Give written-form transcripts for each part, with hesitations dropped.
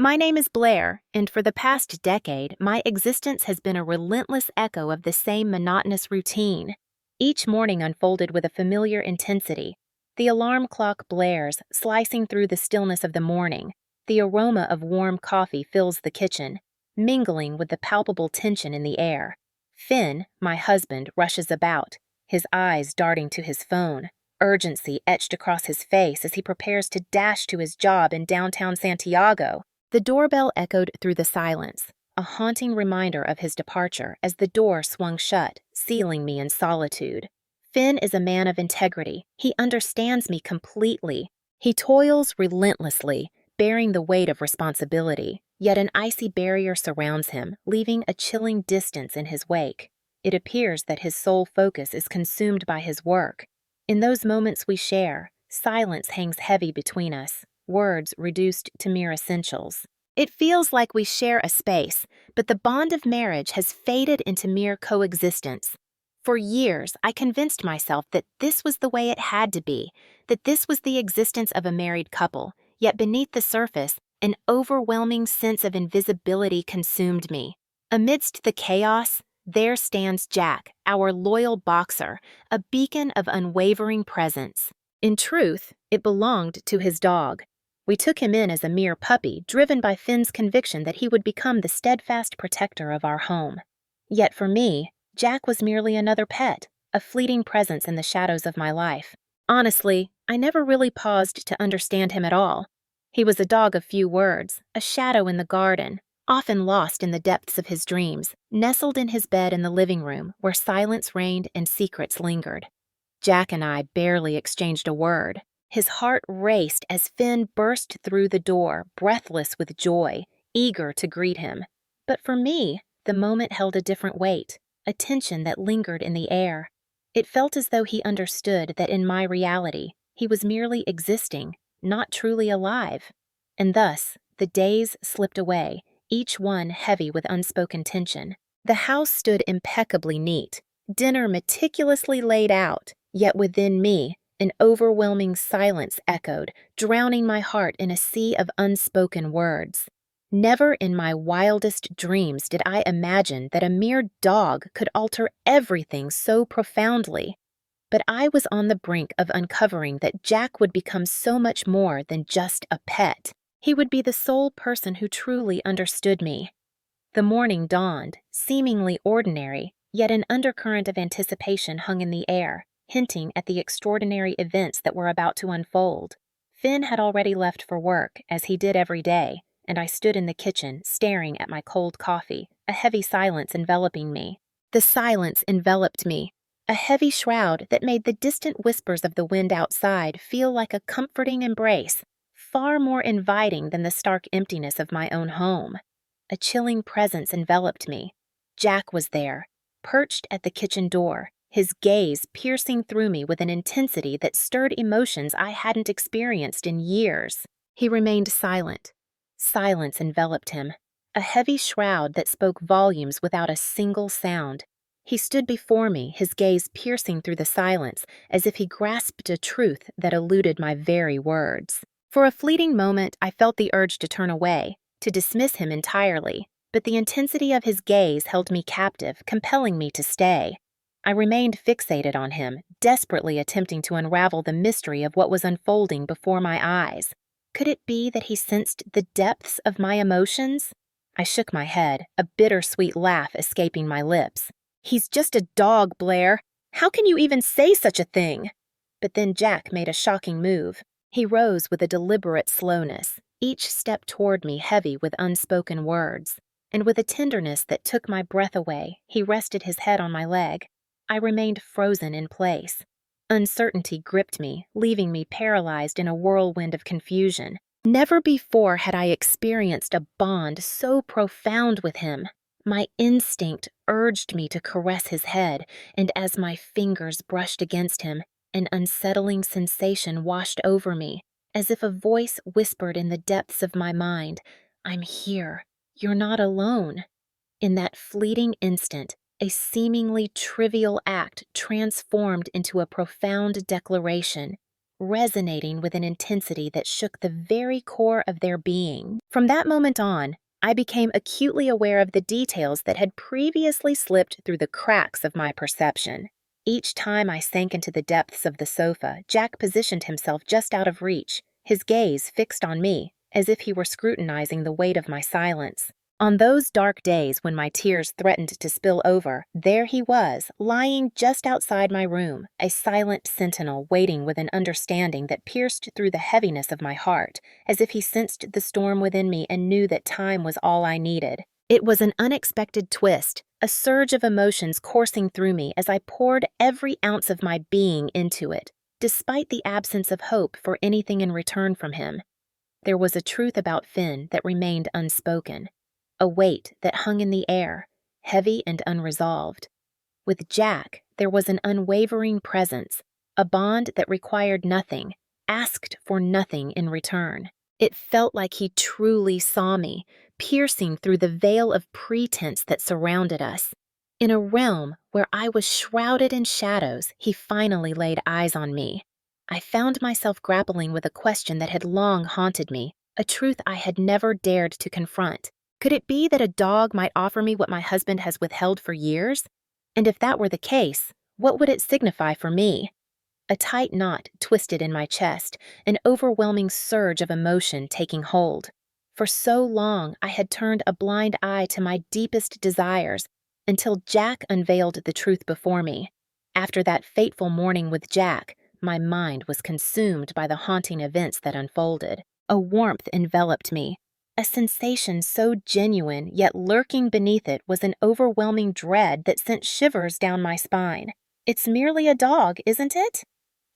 My name is Blair, and for the past decade, my existence has been a relentless echo of the same monotonous routine. Each morning unfolded with a familiar intensity. The alarm clock blares, slicing through the stillness of the morning. The aroma of warm coffee fills the kitchen, mingling with the palpable tension in the air. Finn, my husband, rushes about, his eyes darting to his phone, urgency etched across his face as he prepares to dash to his job in downtown Santiago. The doorbell echoed through the silence, a haunting reminder of his departure as the door swung shut, sealing me in solitude. Finn is a man of integrity. He understands me completely. He toils relentlessly, bearing the weight of responsibility, yet an icy barrier surrounds him, leaving a chilling distance in his wake. It appears that his sole focus is consumed by his work. In those moments we share, silence hangs heavy between us, words reduced to mere essentials. It feels like we share a space, but the bond of marriage has faded into mere coexistence. For years, I convinced myself that this was the way it had to be, that this was the existence of a married couple, yet beneath the surface, an overwhelming sense of invisibility consumed me. Amidst the chaos, there stands Jack, our loyal boxer, a beacon of unwavering presence. In truth, it belonged to his dog. We took him in as a mere puppy, driven by Finn's conviction that he would become the steadfast protector of our home. Yet for me, Jack was merely another pet, a fleeting presence in the shadows of my life. Honestly, I never really paused to understand him at all. He was a dog of few words, a shadow in the garden, often lost in the depths of his dreams, nestled in his bed in the living room where silence reigned and secrets lingered. Jack and I barely exchanged a word. His heart raced as Finn burst through the door, breathless with joy, eager to greet him. But for me, the moment held a different weight, a tension that lingered in the air. It felt as though he understood that in my reality, he was merely existing, not truly alive. And thus, the days slipped away, each one heavy with unspoken tension. The house stood impeccably neat, dinner meticulously laid out, yet within me, an overwhelming silence echoed, drowning my heart in a sea of unspoken words. Never in my wildest dreams did I imagine that a mere dog could alter everything so profoundly. But I was on the brink of uncovering that Jack would become so much more than just a pet. He would be the sole person who truly understood me. The morning dawned, seemingly ordinary, yet an undercurrent of anticipation hung in the air, hinting at the extraordinary events that were about to unfold. Finn had already left for work, as he did every day, and I stood in the kitchen, staring at my cold coffee, a heavy silence enveloping me. The silence enveloped me, a heavy shroud that made the distant whispers of the wind outside feel like a comforting embrace, far more inviting than the stark emptiness of my own home. A chilling presence enveloped me. Jack was there, perched at the kitchen door, his gaze piercing through me with an intensity that stirred emotions I hadn't experienced in years. He remained silent. Silence enveloped him, a heavy shroud that spoke volumes without a single sound. He stood before me, his gaze piercing through the silence, as if he grasped a truth that eluded my very words. For a fleeting moment, I felt the urge to turn away, to dismiss him entirely, but the intensity of his gaze held me captive, compelling me to stay. I remained fixated on him, desperately attempting to unravel the mystery of what was unfolding before my eyes. Could it be that he sensed the depths of my emotions? I shook my head, a bittersweet laugh escaping my lips. "He's just a dog, Blair. How can you even say such a thing?" But then Jack made a shocking move. He rose with a deliberate slowness, each step toward me heavy with unspoken words. And with a tenderness that took my breath away, he rested his head on my leg. I remained frozen in place. Uncertainty gripped me, leaving me paralyzed in a whirlwind of confusion. Never before had I experienced a bond so profound with him. My instinct urged me to caress his head, and as my fingers brushed against him, an unsettling sensation washed over me, as if a voice whispered in the depths of my mind, "I'm here. You're not alone." In that fleeting instant, a seemingly trivial act transformed into a profound declaration. resonating with an intensity that shook the very core of their being. From that moment on, I became acutely aware of the details that had previously slipped through the cracks of my perception. Each time I sank into the depths of the sofa, Jack positioned himself just out of reach, his gaze fixed on me, as if he were scrutinizing the weight of my silence. On those dark days when my tears threatened to spill over, there he was, lying just outside my room, a silent sentinel waiting with an understanding that pierced through the heaviness of my heart, as if he sensed the storm within me and knew that time was all I needed. It was an unexpected twist, a surge of emotions coursing through me as I poured every ounce of my being into it, despite the absence of hope for anything in return from him. There was a truth about Finn that remained unspoken, a weight that hung in the air, heavy and unresolved. With Jack, there was an unwavering presence, a bond that required nothing, asked for nothing in return. It felt like he truly saw me, piercing through the veil of pretense that surrounded us. In a realm where I was shrouded in shadows, he finally laid eyes on me. I found myself grappling with a question that had long haunted me, a truth I had never dared to confront. Could it be that a dog might offer me what my husband has withheld for years? And if that were the case, what would it signify for me? A tight knot twisted in my chest, an overwhelming surge of emotion taking hold. For so long, I had turned a blind eye to my deepest desires until Jack unveiled the truth before me. After that fateful morning with Jack, my mind was consumed by the haunting events that unfolded. A warmth enveloped me. A sensation so genuine, yet lurking beneath it was an overwhelming dread that sent shivers down my spine. It's merely a dog, isn't it?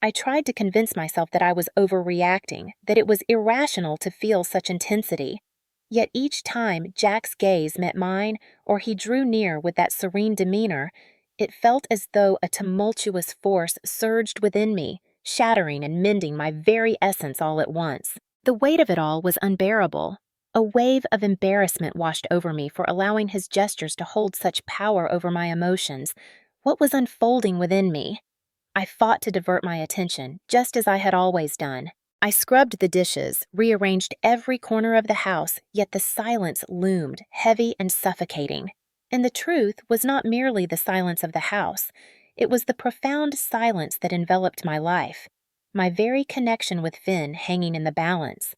I tried to convince myself that I was overreacting, that it was irrational to feel such intensity. Yet each time Jack's gaze met mine, or he drew near with that serene demeanor, it felt as though a tumultuous force surged within me, shattering and mending my very essence all at once. The weight of it all was unbearable. A wave of embarrassment washed over me for allowing his gestures to hold such power over my emotions. What was unfolding within me? I fought to divert my attention, just as I had always done. I scrubbed the dishes, rearranged every corner of the house, yet the silence loomed, heavy and suffocating. And the truth was not merely the silence of the house. It was the profound silence that enveloped my life, my very connection with Finn hanging in the balance.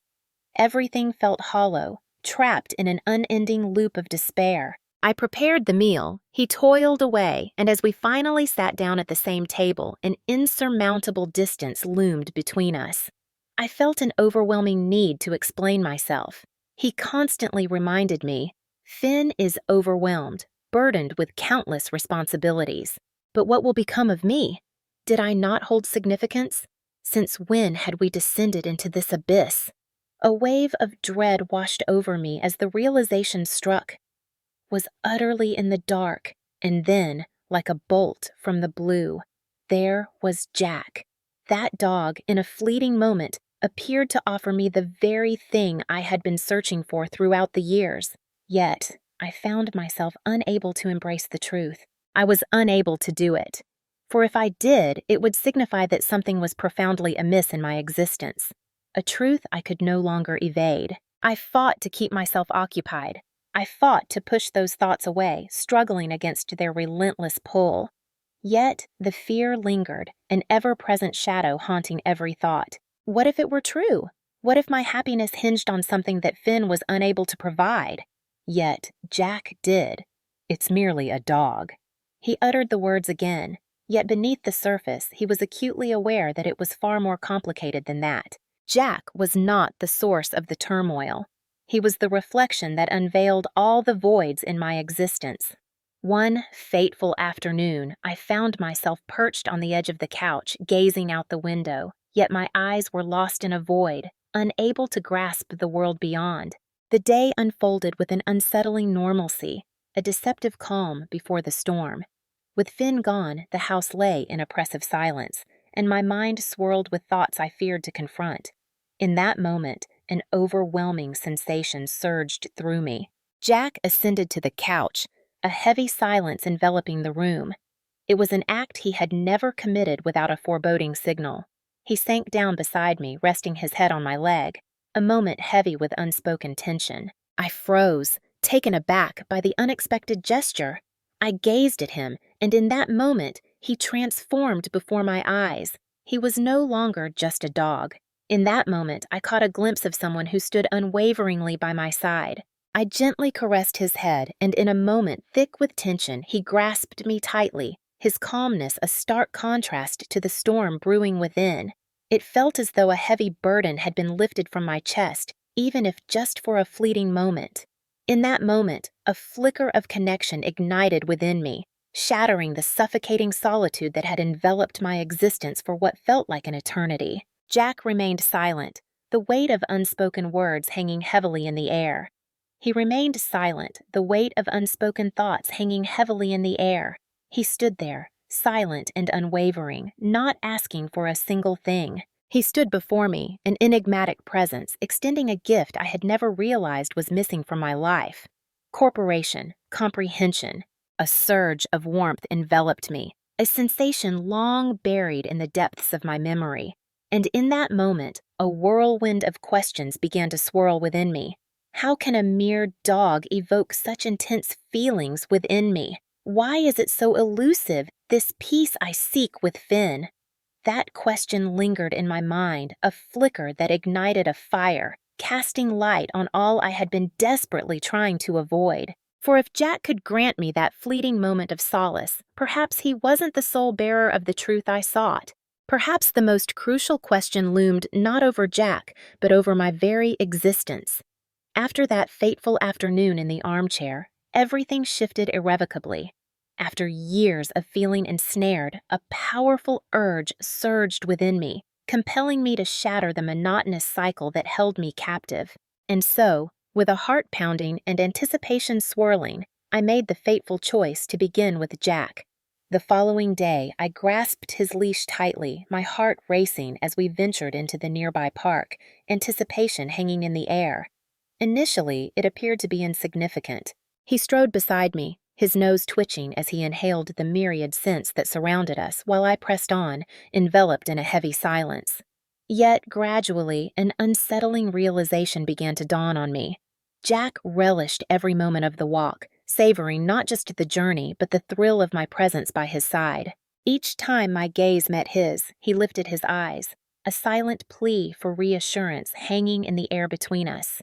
Everything felt hollow, trapped in an unending loop of despair. I prepared the meal, he toiled away, and as we finally sat down at the same table, an insurmountable distance loomed between us. I felt an overwhelming need to explain myself. He constantly reminded me, Finn is overwhelmed, burdened with countless responsibilities. But what will become of me? Did I not hold significance? Since when had we descended into this abyss? A wave of dread washed over me as the realization struck. Was utterly in the dark, and then, like a bolt from the blue, there was Jack. That dog, in a fleeting moment, appeared to offer me the very thing I had been searching for throughout the years. Yet, I found myself unable to embrace the truth. I was unable to do it. For if I did, it would signify that something was profoundly amiss in my existence. A truth I could no longer evade. I fought to keep myself occupied. I fought to push those thoughts away, struggling against their relentless pull. Yet the fear lingered, an ever-present shadow haunting every thought. What if it were true? What if my happiness hinged on something that Finn was unable to provide? Yet Jack did. It's merely a dog. He uttered the words again, yet beneath the surface he was acutely aware that it was far more complicated than that. Jack was not the source of the turmoil. He was the reflection that unveiled all the voids in my existence. One fateful afternoon, I found myself perched on the edge of the couch, gazing out the window, yet my eyes were lost in a void, unable to grasp the world beyond. The day unfolded with an unsettling normalcy, a deceptive calm before the storm. With Finn gone, the house lay in oppressive silence, and my mind swirled with thoughts I feared to confront. In that moment, an overwhelming sensation surged through me. Jack ascended to the couch, a heavy silence enveloping the room. It was an act he had never committed without a foreboding signal. He sank down beside me, resting his head on my leg, a moment heavy with unspoken tension. I froze, taken aback by the unexpected gesture. I gazed at him, and in that moment, he transformed before my eyes. He was no longer just a dog. In that moment, I caught a glimpse of someone who stood unwaveringly by my side. I gently caressed his head, and in a moment thick with tension, he grasped me tightly, his calmness a stark contrast to the storm brewing within. It felt as though a heavy burden had been lifted from my chest, even if just for a fleeting moment. In that moment, a flicker of connection ignited within me, shattering the suffocating solitude that had enveloped my existence for what felt like an eternity. Jack remained silent, the weight of unspoken words hanging heavily in the air. He remained silent, the weight of unspoken thoughts hanging heavily in the air. He stood there, silent and unwavering, not asking for a single thing. He stood before me, an enigmatic presence, extending a gift I had never realized was missing from my life. Corporation, comprehension. A surge of warmth enveloped me, a sensation long buried in the depths of my memory. And in that moment, a whirlwind of questions began to swirl within me. How can a mere dog evoke such intense feelings within me? Why is it so elusive, this peace I seek with Finn? That question lingered in my mind, a flicker that ignited a fire, casting light on all I had been desperately trying to avoid. For if Jack could grant me that fleeting moment of solace, perhaps he wasn't the sole bearer of the truth I sought. Perhaps the most crucial question loomed not over Jack, but over my very existence. After that fateful afternoon in the armchair, everything shifted irrevocably. After years of feeling ensnared, a powerful urge surged within me, compelling me to shatter the monotonous cycle that held me captive. And so, with a heart pounding and anticipation swirling, I made the fateful choice to begin with Jack. The following day, I grasped his leash tightly, my heart racing as we ventured into the nearby park, anticipation hanging in the air. Initially, it appeared to be insignificant. He strode beside me, his nose twitching as he inhaled the myriad scents that surrounded us while I pressed on, enveloped in a heavy silence. Yet, gradually, an unsettling realization began to dawn on me. Jack relished every moment of the walk, savoring not just the journey, but the thrill of my presence by his side. Each time my gaze met his, he lifted his eyes, a silent plea for reassurance hanging in the air between us.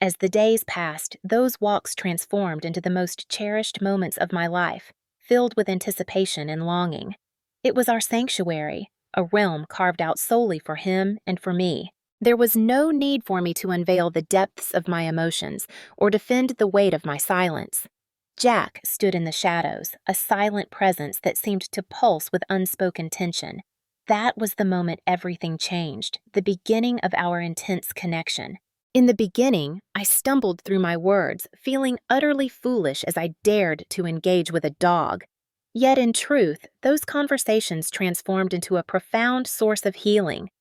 As the days passed, those walks transformed into the most cherished moments of my life, filled with anticipation and longing. It was our sanctuary, a realm carved out solely for him and for me. There was no need for me to unveil the depths of my emotions or defend the weight of my silence. Jack stood in the shadows, a silent presence that seemed to pulse with unspoken tension. That was the moment everything changed, the beginning of our intense connection. In the beginning, I stumbled through my words, feeling utterly foolish as I dared to engage with a dog. Yet in truth, those conversations transformed into a profound source of healing.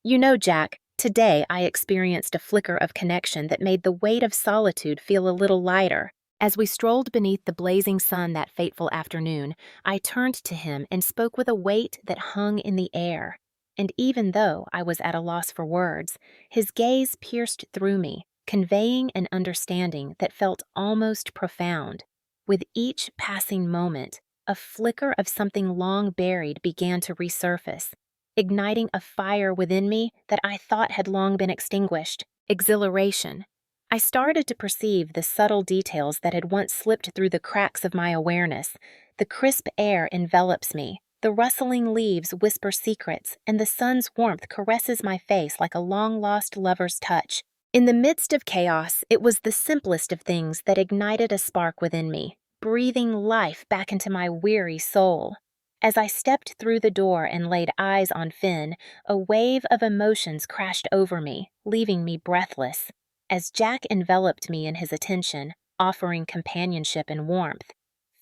You know, Jack, today I experienced a flicker of connection that made the weight of solitude feel a little lighter. As we strolled beneath the blazing sun that fateful afternoon, I turned to him and spoke with a weight that hung in the air. And even though I was at a loss for words, his gaze pierced through me, conveying an understanding that felt almost profound. With each passing moment, a flicker of something long buried began to resurface, igniting a fire within me that I thought had long been extinguished. Exhilaration. I started to perceive the subtle details that had once slipped through the cracks of my awareness. The crisp air envelops me. The rustling leaves whisper secrets, and the sun's warmth caresses my face like a long-lost lover's touch. In the midst of chaos, it was the simplest of things that ignited a spark within me, breathing life back into my weary soul. As I stepped through the door and laid eyes on Finn, a wave of emotions crashed over me, leaving me breathless. As Jack enveloped me in his attention, offering companionship and warmth,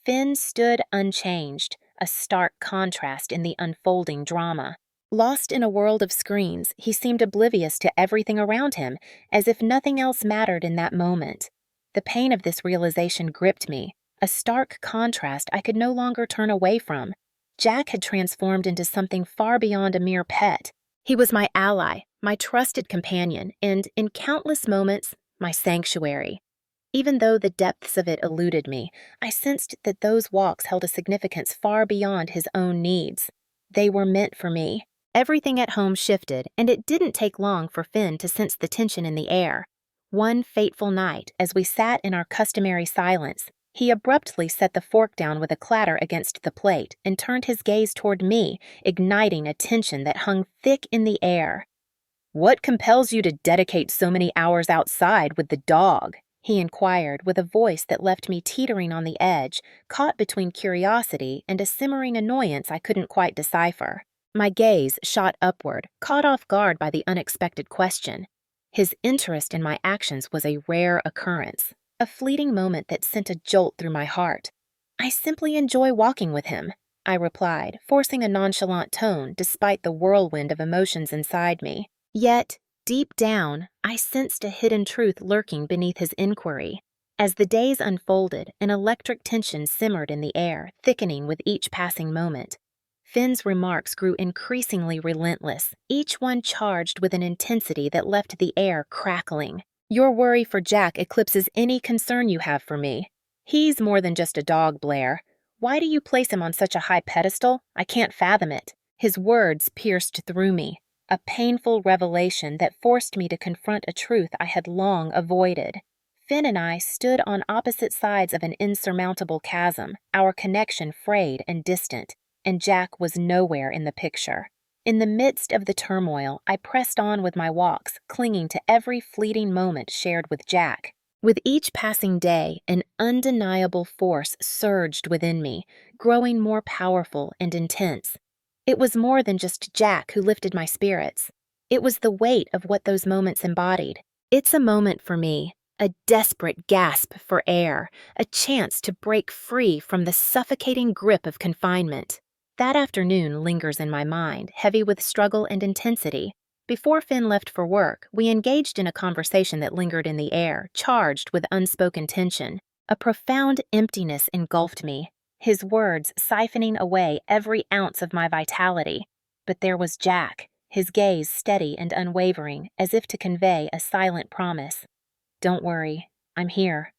Finn stood unchanged, a stark contrast in the unfolding drama. Lost in a world of screens, he seemed oblivious to everything around him, as if nothing else mattered in that moment. The pain of this realization gripped me, a stark contrast I could no longer turn away from. Jack had transformed into something far beyond a mere pet. He was my ally, my trusted companion, and, in countless moments, my sanctuary. Even though the depths of it eluded me, I sensed that those walks held a significance far beyond his own needs. They were meant for me. Everything at home shifted, and it didn't take long for Finn to sense the tension in the air. One fateful night, as we sat in our customary silence, he abruptly set the fork down with a clatter against the plate and turned his gaze toward me, igniting a tension that hung thick in the air. "What compels you to dedicate so many hours outside with the dog?" he inquired with a voice that left me teetering on the edge, caught between curiosity and a simmering annoyance I couldn't quite decipher. My gaze shot upward, caught off guard by the unexpected question. His interest in my actions was a rare occurrence, a fleeting moment that sent a jolt through my heart. "I simply enjoy walking with him," I replied, forcing a nonchalant tone despite the whirlwind of emotions inside me. Yet, deep down, I sensed a hidden truth lurking beneath his inquiry. As the days unfolded, an electric tension simmered in the air, thickening with each passing moment. Finn's remarks grew increasingly relentless, each one charged with an intensity that left the air crackling. "Your worry for Jack eclipses any concern you have for me. He's more than just a dog, Blair. Why do you place him on such a high pedestal? I can't fathom it." His words pierced through me, a painful revelation that forced me to confront a truth I had long avoided. Finn and I stood on opposite sides of an insurmountable chasm, our connection frayed and distant, and Jack was nowhere in the picture. In the midst of the turmoil, I pressed on with my walks, clinging to every fleeting moment shared with Jack. With each passing day, an undeniable force surged within me, growing more powerful and intense. It was more than just Jack who lifted my spirits. It was the weight of what those moments embodied. It's a moment for me, a desperate gasp for air, a chance to break free from the suffocating grip of confinement. That afternoon lingers in my mind, heavy with struggle and intensity. Before Finn left for work, we engaged in a conversation that lingered in the air, charged with unspoken tension. A profound emptiness engulfed me, his words siphoning away every ounce of my vitality. But there was Jack, his gaze steady and unwavering, as if to convey a silent promise. "Don't worry, I'm here."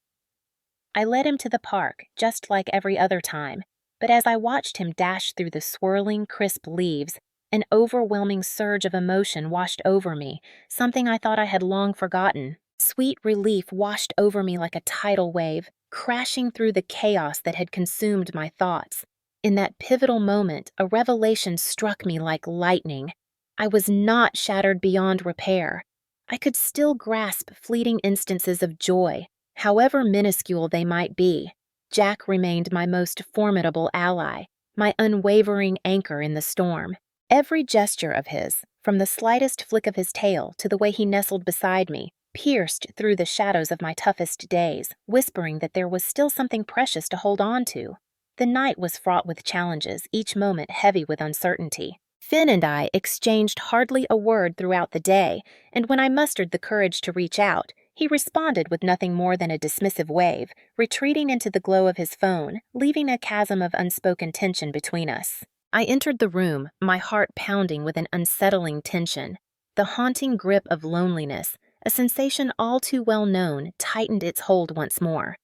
I led him to the park, just like every other time, but as I watched him dash through the swirling, crisp leaves, an overwhelming surge of emotion washed over me, something I thought I had long forgotten. Sweet relief washed over me like a tidal wave, crashing through the chaos that had consumed my thoughts. In that pivotal moment, a revelation struck me like lightning. I was not shattered beyond repair. I could still grasp fleeting instances of joy, however minuscule they might be. Jack remained my most formidable ally, my unwavering anchor in the storm. Every gesture of his, from the slightest flick of his tail to the way he nestled beside me, pierced through the shadows of my toughest days, whispering that there was still something precious to hold on to. The night was fraught with challenges, each moment heavy with uncertainty. Finn and I exchanged hardly a word throughout the day, and when I mustered the courage to reach out, he responded with nothing more than a dismissive wave, retreating into the glow of his phone, leaving a chasm of unspoken tension between us. I entered the room, my heart pounding with an unsettling tension. The haunting grip of loneliness, a sensation all too well known, tightened its hold once more.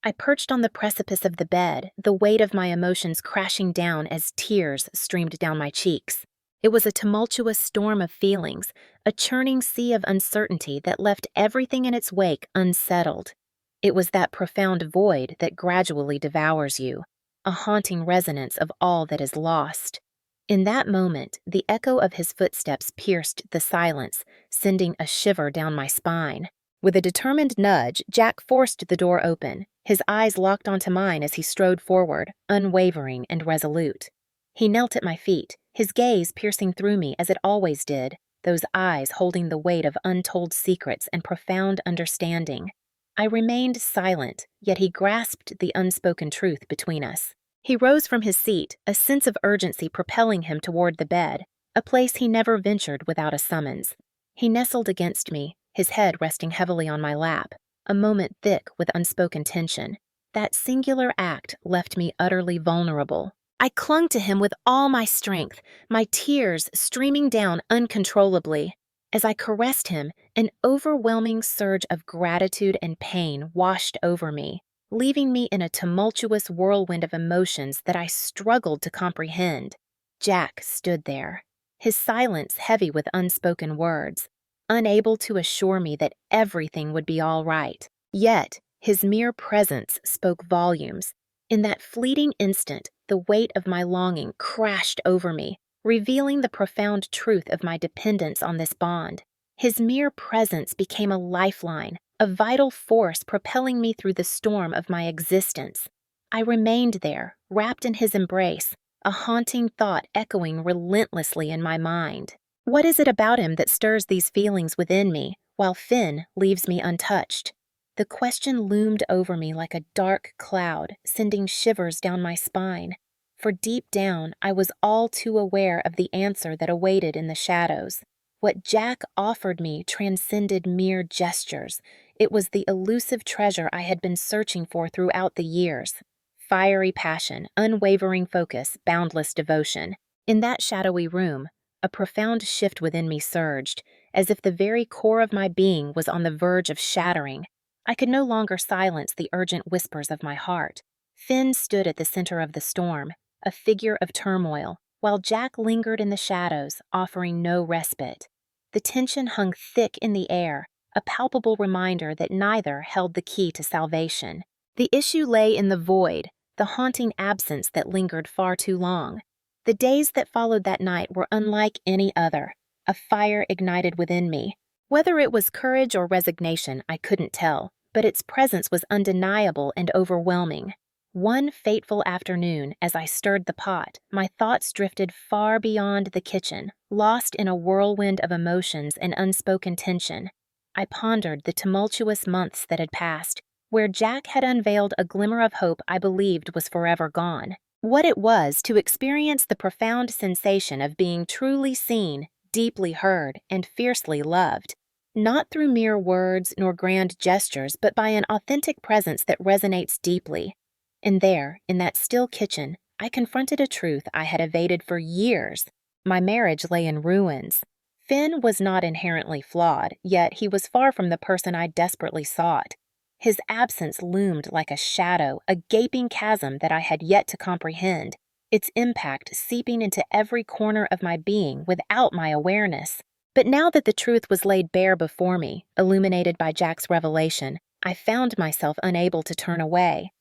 I perched on the precipice of the bed, the weight of my emotions crashing down as tears streamed down my cheeks. It was a tumultuous storm of feelings, a churning sea of uncertainty that left everything in its wake unsettled. It was that profound void that gradually devours you, a haunting resonance of all that is lost. In that moment, the echo of his footsteps pierced the silence, sending a shiver down my spine. With a determined nudge, Jack forced the door open, his eyes locked onto mine as he strode forward, unwavering and resolute. He knelt at my feet, his gaze piercing through me as it always did, those eyes holding the weight of untold secrets and profound understanding. I remained silent, yet he grasped the unspoken truth between us. He rose from his seat, a sense of urgency propelling him toward the bed, a place he never ventured without a summons. He nestled against me, his head resting heavily on my lap, a moment thick with unspoken tension. That singular act left me utterly vulnerable. I clung to him with all my strength, my tears streaming down uncontrollably. As I caressed him, an overwhelming surge of gratitude and pain washed over me, leaving me in a tumultuous whirlwind of emotions that I struggled to comprehend. Jack stood there, his silence heavy with unspoken words, unable to assure me that everything would be all right. Yet, his mere presence spoke volumes. In that fleeting instant, the weight of my longing crashed over me, revealing the profound truth of my dependence on this bond. His mere presence became a lifeline, a vital force propelling me through the storm of my existence. I remained there, wrapped in his embrace, a haunting thought echoing relentlessly in my mind. What is it about him that stirs these feelings within me, while Finn leaves me untouched? The question loomed over me like a dark cloud, sending shivers down my spine. For deep down, I was all too aware of the answer that awaited in the shadows. What Jack offered me transcended mere gestures. It was the elusive treasure I had been searching for throughout the years. Fiery passion, unwavering focus, boundless devotion. In that shadowy room, a profound shift within me surged, as if the very core of my being was on the verge of shattering. I could no longer silence the urgent whispers of my heart. Finn stood at the center of the storm, a figure of turmoil, while Jack lingered in the shadows, offering no respite. The tension hung thick in the air, a palpable reminder that neither held the key to salvation. The issue lay in the void, the haunting absence that lingered far too long. The days that followed that night were unlike any other. A fire ignited within me. Whether it was courage or resignation, I couldn't tell, but its presence was undeniable and overwhelming. One fateful afternoon, as I stirred the pot, my thoughts drifted far beyond the kitchen, lost in a whirlwind of emotions and unspoken tension. I pondered the tumultuous months that had passed, where Jack had unveiled a glimmer of hope I believed was forever gone. What it was to experience the profound sensation of being truly seen, deeply heard, and fiercely loved. Not through mere words nor grand gestures, but by an authentic presence that resonates deeply. And there, in that still kitchen, I confronted a truth I had evaded for years. My marriage lay in ruins. Finn was not inherently flawed, yet he was far from the person I desperately sought. His absence loomed like a shadow, a gaping chasm that I had yet to comprehend, its impact seeping into every corner of my being without my awareness. But now that the truth was laid bare before me, illuminated by Jack's revelation, I found myself unable to turn away.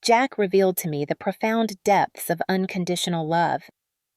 Jack revealed to me the profound depths of unconditional love.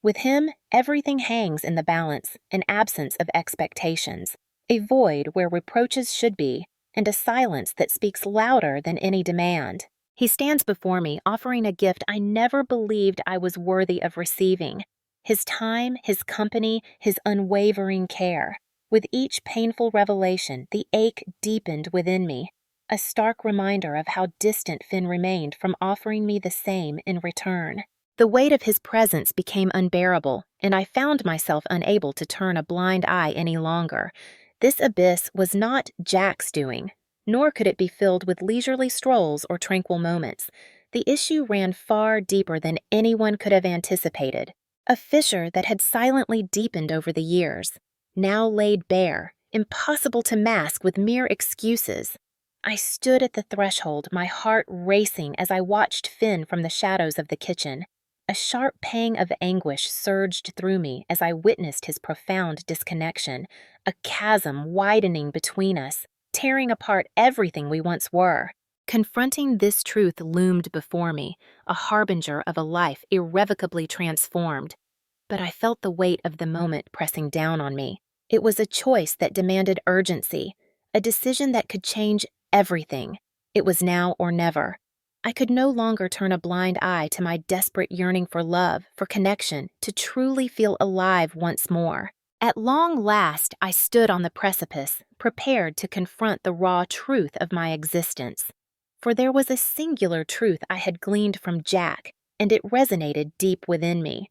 With him, everything hangs in the balance, an absence of expectations, a void where reproaches should be, and a silence that speaks louder than any demand. He stands before me, offering a gift I never believed I was worthy of receiving. His time, his company, his unwavering care. With each painful revelation, the ache deepened within me, a stark reminder of how distant Finn remained from offering me the same in return. The weight of his presence became unbearable, and I found myself unable to turn a blind eye any longer. This abyss was not Jack's doing, nor could it be filled with leisurely strolls or tranquil moments. The issue ran far deeper than anyone could have anticipated. A fissure that had silently deepened over the years, now laid bare, impossible to mask with mere excuses. I stood at the threshold, my heart racing as I watched Finn from the shadows of the kitchen. A sharp pang of anguish surged through me as I witnessed his profound disconnection, a chasm widening between us, tearing apart everything we once were. Confronting this truth loomed before me, a harbinger of a life irrevocably transformed. But I felt the weight of the moment pressing down on me. It was a choice that demanded urgency, a decision that could change everything. It was now or never. I could no longer turn a blind eye to my desperate yearning for love, for connection, to truly feel alive once more. At long last, I stood on the precipice, prepared to confront the raw truth of my existence. For there was a singular truth I had gleaned from Jack, and it resonated deep within me.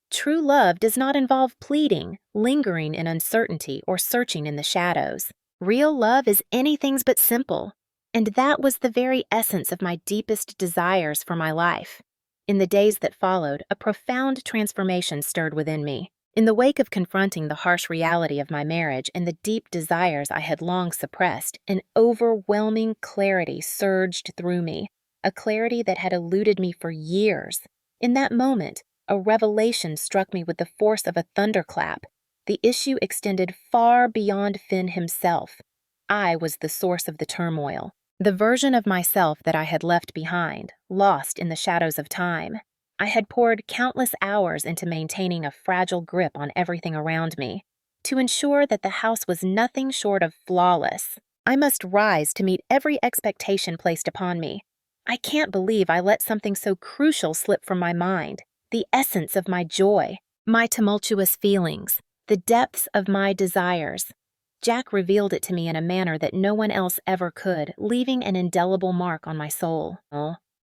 True love does not involve pleading, lingering in uncertainty, or searching in the shadows. Real love is anything but simple, and that was the very essence of my deepest desires for my life. In the days that followed, a profound transformation stirred within me. In the wake of confronting the harsh reality of my marriage and the deep desires I had long suppressed, an overwhelming clarity surged through me, a clarity that had eluded me for years. In that moment, a revelation struck me with the force of a thunderclap. The issue extended far beyond Finn himself. I was the source of the turmoil, the version of myself that I had left behind, lost in the shadows of time. I had poured countless hours into maintaining a fragile grip on everything around me, to ensure that the house was nothing short of flawless. I must rise to meet every expectation placed upon me. I can't believe I let something so crucial slip from my mind, the essence of my joy, my tumultuous feelings, the depths of my desires. Jack revealed it to me in a manner that no one else ever could, leaving an indelible mark on my soul.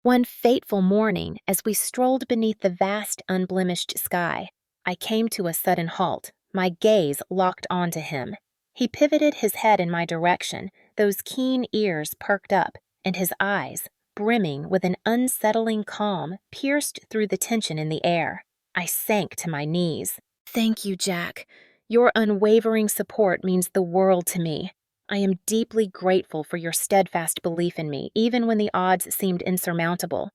One fateful morning, as we strolled beneath the vast, unblemished sky, I came to a sudden halt, my gaze locked onto him. He pivoted his head in my direction, those keen ears perked up, and his eyes, brimming with an unsettling calm, pierced through the tension in the air. I sank to my knees. "Thank you, Jack. Your unwavering support means the world to me. I am deeply grateful for your steadfast belief in me, even when the odds seemed insurmountable,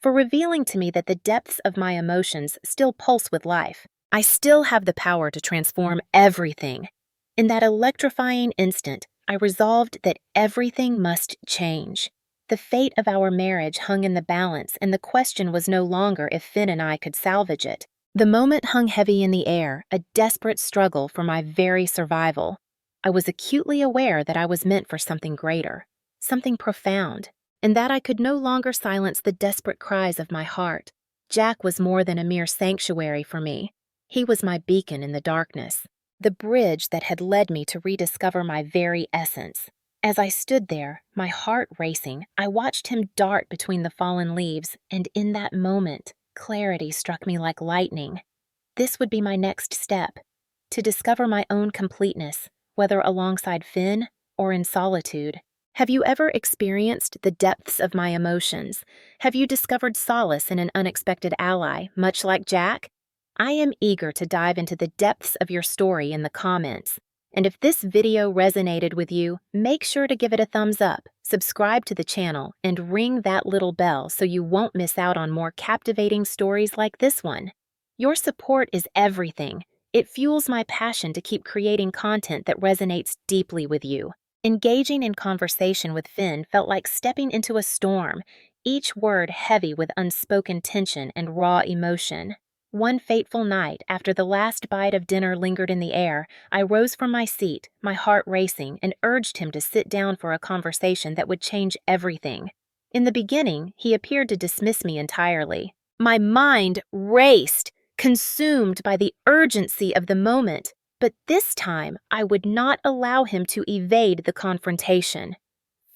for revealing to me that the depths of my emotions still pulse with life. I still have the power to transform everything." In that electrifying instant, I resolved that everything must change. The fate of our marriage hung in the balance, and the question was no longer if Finn and I could salvage it. The moment hung heavy in the air, a desperate struggle for my very survival. I was acutely aware that I was meant for something greater, something profound, and that I could no longer silence the desperate cries of my heart. Jack was more than a mere sanctuary for me. He was my beacon in the darkness, the bridge that had led me to rediscover my very essence. As I stood there, my heart racing, I watched him dart between the fallen leaves, and in that moment, clarity struck me like lightning. This would be my next step, to discover my own completeness, whether alongside Finn or in solitude. Have you ever experienced the depths of my emotions? Have you discovered solace in an unexpected ally, much like Jack? I am eager to dive into the depths of your story in the comments. And if this video resonated with you, make sure to give it a thumbs up, subscribe to the channel, and ring that little bell so you won't miss out on more captivating stories like this one. Your support is everything. It fuels my passion to keep creating content that resonates deeply with you. Engaging in conversation with Finn felt like stepping into a storm, each word heavy with unspoken tension and raw emotion. One fateful night, after the last bite of dinner lingered in the air, I rose from my seat, my heart racing, and urged him to sit down for a conversation that would change everything. In the beginning, he appeared to dismiss me entirely. My mind raced, consumed by the urgency of the moment, but this time I would not allow him to evade the confrontation.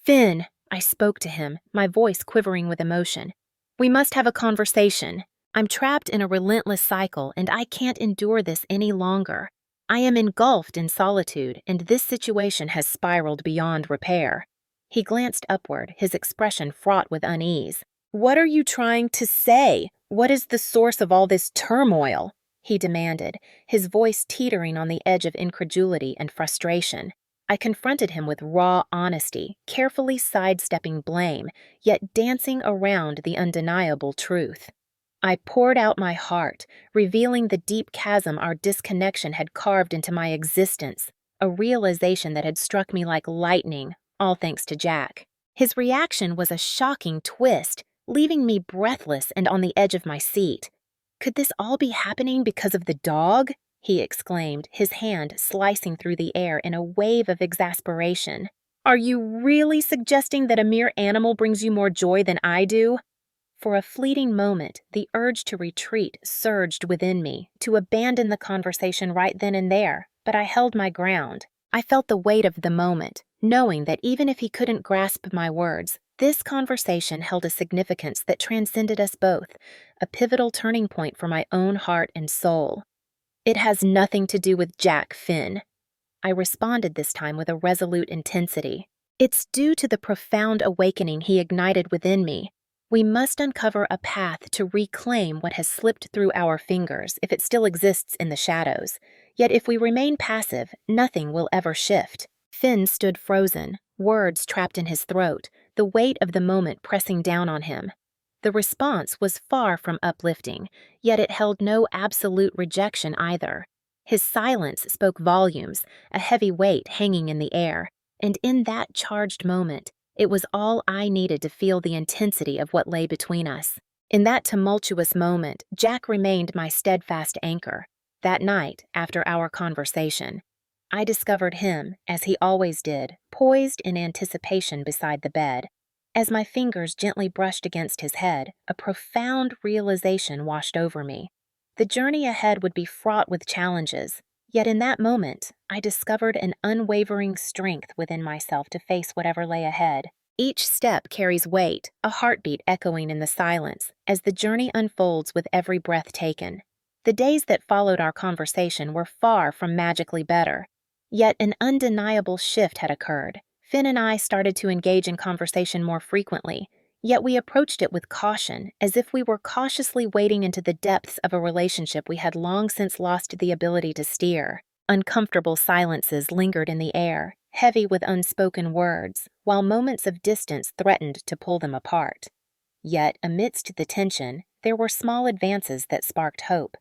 "Finn," I spoke to him, my voice quivering with emotion. "We must have a conversation. I'm trapped in a relentless cycle, and I can't endure this any longer. I am engulfed in solitude, and this situation has spiraled beyond repair." He glanced upward, his expression fraught with unease. "What are you trying to say? What is the source of all this turmoil?" he demanded, his voice teetering on the edge of incredulity and frustration. I confronted him with raw honesty, carefully sidestepping blame, yet dancing around the undeniable truth. I poured out my heart, revealing the deep chasm our disconnection had carved into my existence, a realization that had struck me like lightning, all thanks to Jack. His reaction was a shocking twist, leaving me breathless and on the edge of my seat. "Could this all be happening because of the dog?" he exclaimed, his hand slicing through the air in a wave of exasperation. "Are you really suggesting that a mere animal brings you more joy than I do?" For a fleeting moment, the urge to retreat surged within me, to abandon the conversation right then and there, but I held my ground. I felt the weight of the moment, knowing that even if he couldn't grasp my words, this conversation held a significance that transcended us both, a pivotal turning point for my own heart and soul. "It has nothing to do with Jack, Finn." I responded this time with a resolute intensity. "It's due to the profound awakening he ignited within me. We must uncover a path to reclaim what has slipped through our fingers if it still exists in the shadows. Yet if we remain passive, nothing will ever shift. Finn stood frozen, words trapped in his throat, the weight of the moment pressing down on him. The response was far from uplifting, yet it held no absolute rejection either. His silence spoke volumes, a heavy weight hanging in the air, and in that charged moment, it was all I needed to feel the intensity of what lay between us. In that tumultuous moment, Jack remained my steadfast anchor. That night, after our conversation, I discovered him, as he always did, poised in anticipation beside the bed. As my fingers gently brushed against his head, a profound realization washed over me. The journey ahead would be fraught with challenges, yet in that moment, I discovered an unwavering strength within myself to face whatever lay ahead. Each step carries weight, a heartbeat echoing in the silence, as the journey unfolds with every breath taken. The days that followed our conversation were far from magically better. Yet an undeniable shift had occurred. Finn and I started to engage in conversation more frequently, yet we approached it with caution, as if we were cautiously wading into the depths of a relationship we had long since lost the ability to steer. Uncomfortable silences lingered in the air, heavy with unspoken words, while moments of distance threatened to pull them apart. Yet, amidst the tension, there were small advances that sparked hope.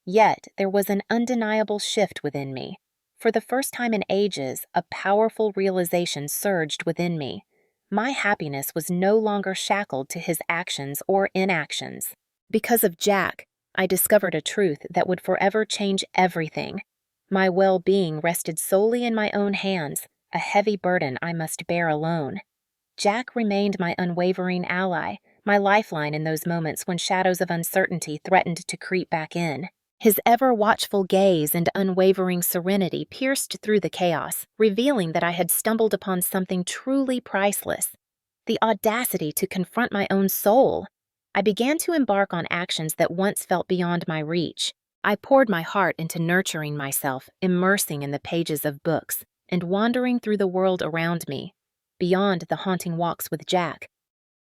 Yet, there was an undeniable shift within me. For the first time in ages, a powerful realization surged within me. My happiness was no longer shackled to his actions or inactions. Because of Jack, I discovered a truth that would forever change everything. My well-being rested solely in my own hands, a heavy burden I must bear alone. Jack remained my unwavering ally, my lifeline in those moments when shadows of uncertainty threatened to creep back in. His ever-watchful gaze and unwavering serenity pierced through the chaos, revealing that I had stumbled upon something truly priceless. The audacity to confront my own soul. I began to embark on actions that once felt beyond my reach. I poured my heart into nurturing myself, immersing in the pages of books, and wandering through the world around me. Beyond the haunting walks with Jack,